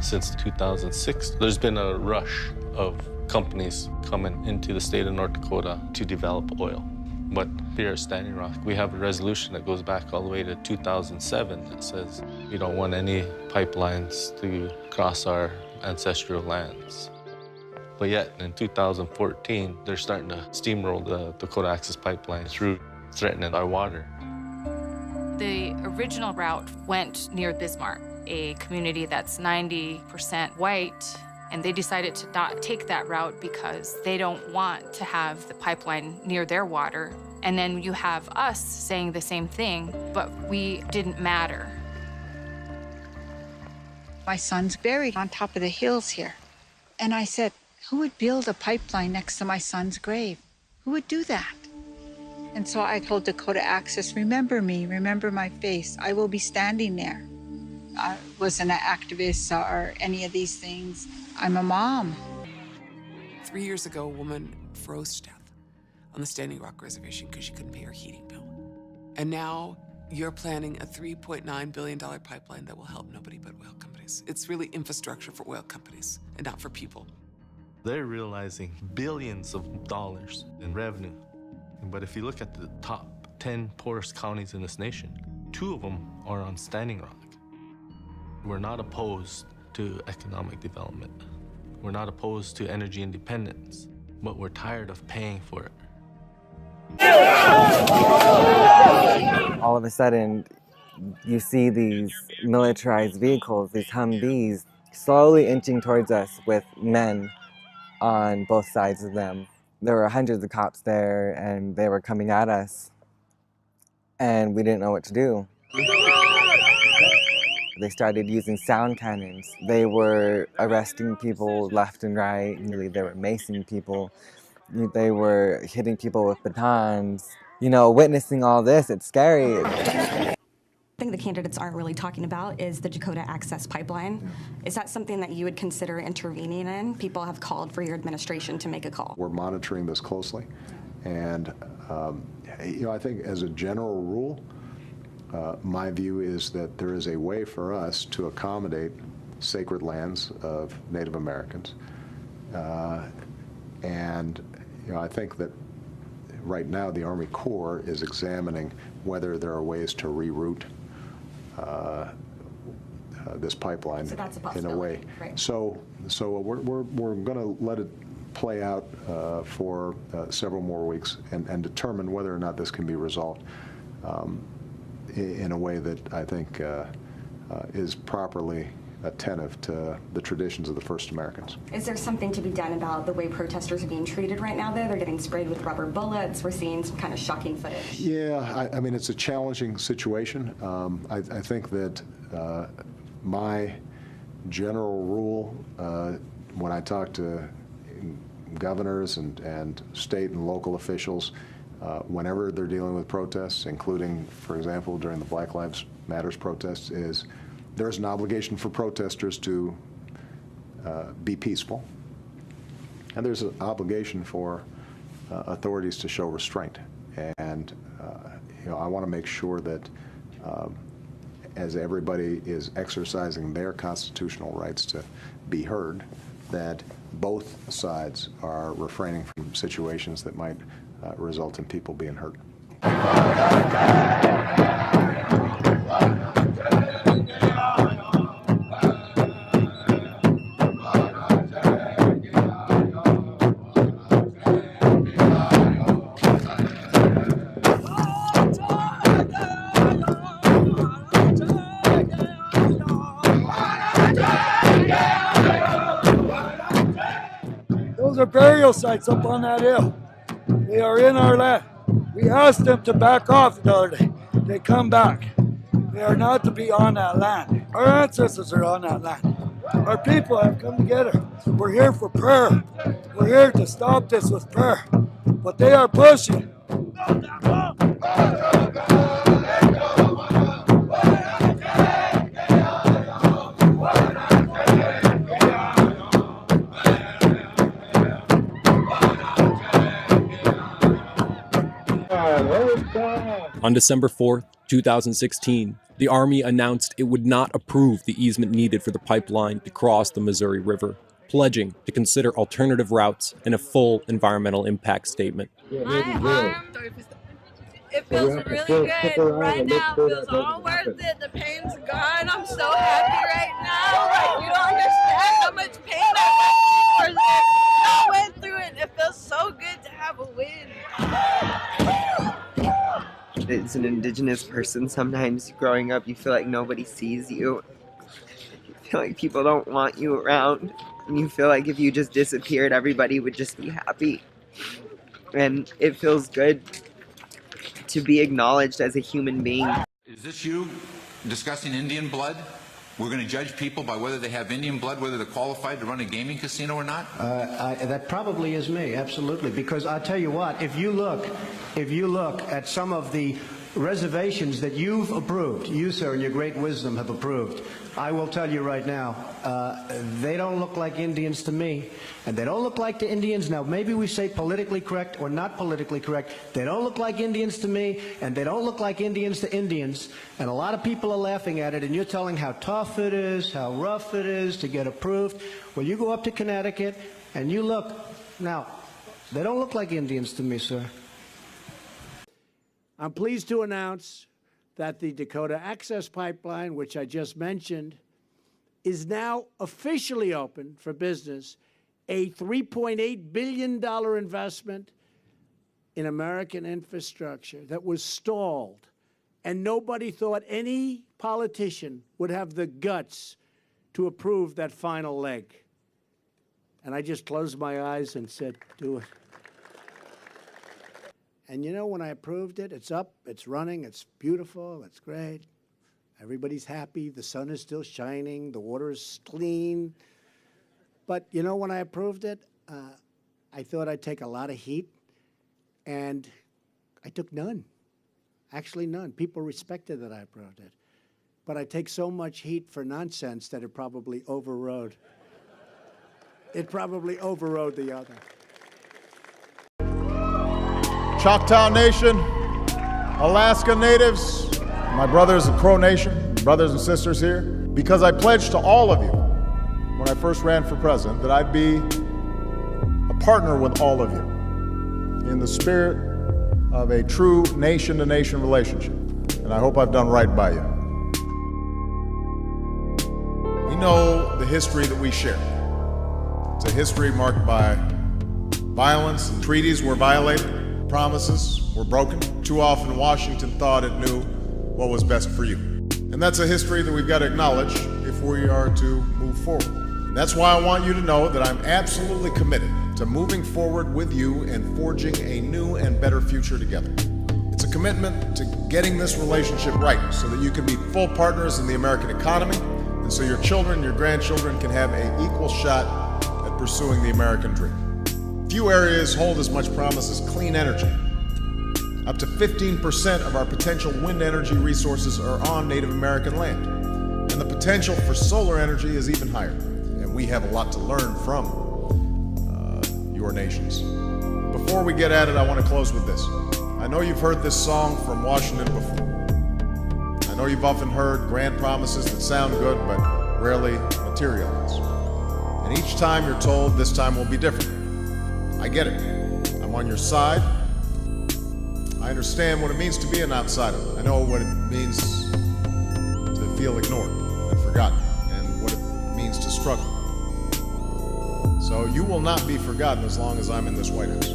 Since 2006, there's been a rush of companies coming into the state of North Dakota to develop oil. But here at Standing Rock, we have a resolution that goes back all the way to 2007 that says we don't want any pipelines to cross our ancestral lands. But yet, in 2014, they're starting to steamroll the Dakota Access Pipeline through, threatening our water. The original route went near Bismarck, a community that's 90% white, and they decided to not take that route because they don't want to have the pipeline near their water. And then you have us saying the same thing, but we didn't matter. My son's buried on top of the hills here. And I said, who would build a pipeline next to my son's grave? Who would do that? And so I told Dakota Access, remember me, remember my face. I will be standing there. I wasn't an activist or any of these things. I'm a mom. 3 years ago, a woman froze to death on the Standing Rock Reservation because she couldn't pay her heating bill. And now you're planning a $3.9 billion pipeline that will help nobody but oil companies. It's really infrastructure for oil companies and not for people. They're realizing billions of dollars in revenue. But if you look at the top 10 poorest counties in this nation, 2 of them are on Standing Rock. We're not opposed to economic development. We're not opposed to energy independence, but we're tired of paying for it. All of a sudden, you see these militarized vehicles, these Humvees, slowly inching towards us with men on both sides of them. There were hundreds of cops there, and they were coming at us, and we didn't know what to do. They started using sound cannons. They were arresting people left and right. They were macing people. They were hitting people with batons. You know, witnessing all this, it's scary. I think the candidates aren't really talking about is the Dakota Access Pipeline. Is that something that you would consider intervening in? People have called for your administration to make a call. We're monitoring this closely. And, I think as a general rule, my view is that there is a way for us to accommodate sacred lands of Native Americans. I think that right now the Army Corps is examining whether there are ways to reroute this pipeline in a way. Right. So we're going to let it play out for several more weeks and determine whether or not this can be resolved in a way that I think is properly attentive to the traditions of the first Americans. Is there something to be done about the way protesters are being treated right now, though? They're getting sprayed with rubber bullets. We're seeing some kind of shocking footage. Yeah, I mean, it's a challenging situation. I think that my general rule, when I talk to governors and state and local officials, whenever they're dealing with protests, including, for example, during the Black Lives Matters protests, is there's an obligation for protesters to be peaceful, and there's an obligation for authorities to show restraint. And I want to make sure that as everybody is exercising their constitutional rights to be heard, that both sides are refraining from situations that might result in people being hurt. Those are burial sites up on that hill. They are in our land. We asked them to back off the other day. They come back. They are not to be on that land. Our ancestors are on that land. Our people have come together. We're here for prayer. We're here to stop this with prayer. But they are pushing. On December 4th, 2016, the Army announced it would not approve the easement needed for the pipeline to cross the Missouri River, pledging to consider alternative routes and a full environmental impact statement. My arm, it feels really good right now. It feels all worth it. The pain's gone. I'm so happy right now. Like, you don't understand how much pain I went through for this. I went through it. It feels so good to have a win. As an Indigenous person, sometimes growing up, you feel like nobody sees you. You feel like people don't want you around. And you feel like if you just disappeared, everybody would just be happy. And it feels good to be acknowledged as a human being. Is this you discussing Indian blood? We're going to judge people by whether they have Indian blood, whether they're qualified to run a gaming casino or not? That probably is me, absolutely. Because I'll tell you what, if you look at some of the reservations that you've approved, you, sir, in your great wisdom have approved, I will tell you right now, they don't look like Indians to me. And they don't look like to Indians. Now, maybe we say politically correct or not politically correct. They don't look like Indians to me, and they don't look like Indians to Indians. And a lot of people are laughing at it, and you're telling how tough it is, how rough it is to get approved. Well, you go up to Connecticut, and you look. Now, they don't look like Indians to me, sir. I'm pleased to announce that the Dakota Access Pipeline, which I just mentioned, is now officially open for business, a $3.8 billion investment in American infrastructure that was stalled, and nobody thought any politician would have the guts to approve that final leg. And I just closed my eyes and said, do it. And you know, when I approved it, it's up, it's running, it's beautiful, it's great. Everybody's happy, the sun is still shining, the water is clean. But you know, when I approved it, I thought I'd take a lot of heat, and I took none. Actually, none. People respected that I approved it. But I take so much heat for nonsense that it probably overrode. It probably overrode the other. Choctaw Nation, Alaska Natives, my brothers of Crow Nation, brothers and sisters here, because I pledged to all of you when I first ran for president that I'd be a partner with all of you in the spirit of a true nation-to-nation relationship, and I hope I've done right by you. We know the history that we share. It's a history marked by violence, and treaties were violated. Promises were broken. Too often Washington thought it knew what was best for you. And that's a history that we've got to acknowledge if we are to move forward. And that's why I want you to know that I'm absolutely committed to moving forward with you and forging a new and better future together. It's a commitment to getting this relationship right so that you can be full partners in the American economy and so your children, your grandchildren can have an equal shot at pursuing the American dream. Few areas hold as much promise as clean energy. Up to 15% of our potential wind energy resources are on Native American land. And the potential for solar energy is even higher. And we have a lot to learn from your nations. Before we get at it, I want to close with this. I know you've heard this song from Washington before. I know you've often heard grand promises that sound good but rarely materialize. And each time you're told this time will be different. I get it. I'm on your side. I understand what it means to be an outsider. I know what it means to feel ignored and forgotten, and what it means to struggle. So you will not be forgotten as long as I'm in this White House.